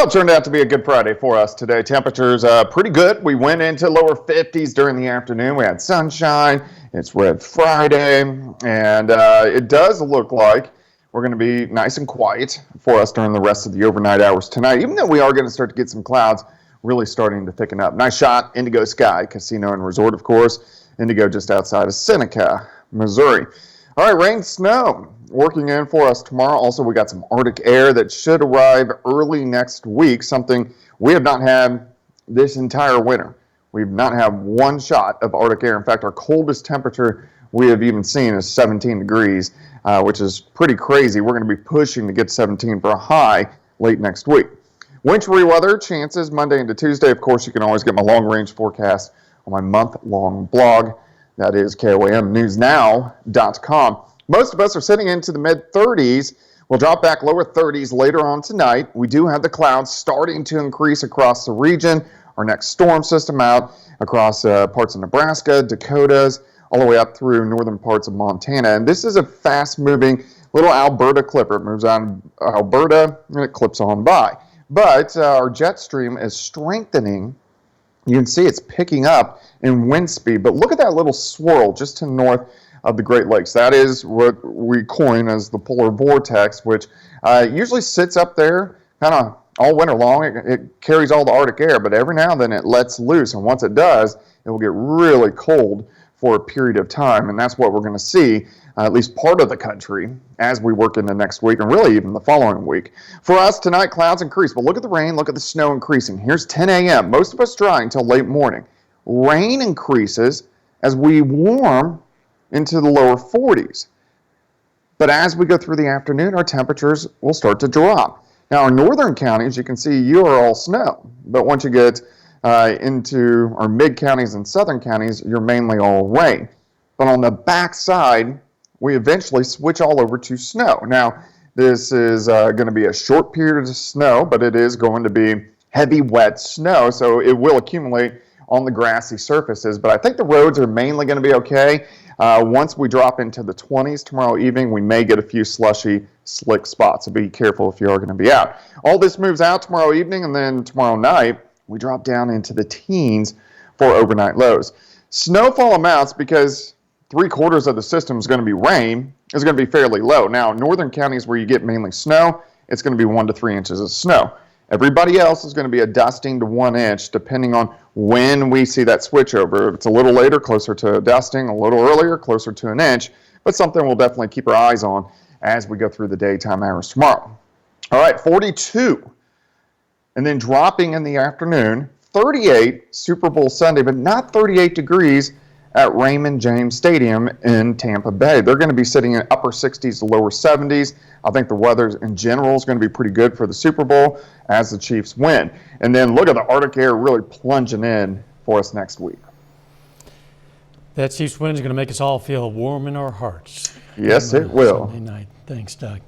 Well, it turned out to be a good Friday for us today. Temperatures pretty good. We went into lower 50s during the afternoon. We had sunshine. It's Red Friday, and it does look like we're going to be nice and quiet for us during the rest of the overnight hours tonight, even though we are going to start to get some clouds really starting to thicken up. Nice shot, Indigo Sky Casino and Resort, of course. Indigo just outside of Seneca, Missouri. All right, rain, snow working in for us tomorrow. Also, we got some Arctic air that should arrive early next week, something we have not had this entire winter. We've not had one shot of Arctic air. In fact, our coldest temperature we have even seen is 17 degrees, which is pretty crazy. We're going to be pushing to get 17 for a high late next week. Wintry weather chances Monday into Tuesday. Of course, you can always get my long-range forecast on my month-long blog. That is KOAMnewsnow.com. Most of us are sitting into the mid-30s. We'll drop back lower 30s later on tonight. We do have the clouds starting to increase across the region. Our next storm system out across parts of Nebraska, Dakotas, all the way up through northern parts of Montana. And this is a fast-moving little Alberta clipper. It moves out of Alberta and it clips on by. But our jet stream is strengthening. You can see it's picking up in wind speed, but look at that little swirl just to the north of the Great Lakes. That is what we coin as the polar vortex, which usually sits up there kind of all winter long. It carries all the Arctic air, but every now and then it lets loose, and once it does, it will get really cold for a period of time, and that's what we're going to see, at least part of the country, as we work into next week, and really even the following week. For us tonight, clouds increase, but look at the rain, look at the snow increasing. Here's 10 a.m. Most of us dry until late morning. Rain increases as we warm into the lower 40s. But as we go through the afternoon, our temperatures will start to drop. Now, our northern counties, you can see you are all snow, but once you get into our mid-counties and southern counties, you're mainly all rain. But on the back side, we eventually switch all over to snow. Now, this is going to be a short period of snow, but it is going to be heavy, wet snow, so it will accumulate on the grassy surfaces. But I think the roads are mainly going to be okay. Once we drop into the 20s tomorrow evening, we may get a few slushy, slick spots, so be careful if you are going to be out. All this moves out tomorrow evening, and then tomorrow night, we drop down into the teens for overnight lows. Snowfall amounts, because 3/4 of the system is going to be rain, is going to be fairly low. Now, northern counties where you get mainly snow, it's going to be 1 to 3 inches of snow. Everybody else is going to be a dusting to 1 inch, depending on when we see that switch over. If it's a little later, closer to a dusting, a little earlier, closer to an inch, but something we'll definitely keep our eyes on as we go through the daytime hours tomorrow. All right, 42. And then dropping in the afternoon, 38 Super Bowl Sunday, but not 38 degrees at Raymond James Stadium in Tampa Bay. They're going to be sitting in upper 60s to lower 70s. I think the weather in general is going to be pretty good for the Super Bowl as the Chiefs win. And then look at the Arctic air really plunging in for us next week. That Chiefs win is going to make us all feel warm in our hearts. Yes, it will. Sunday night. Thanks, Doug.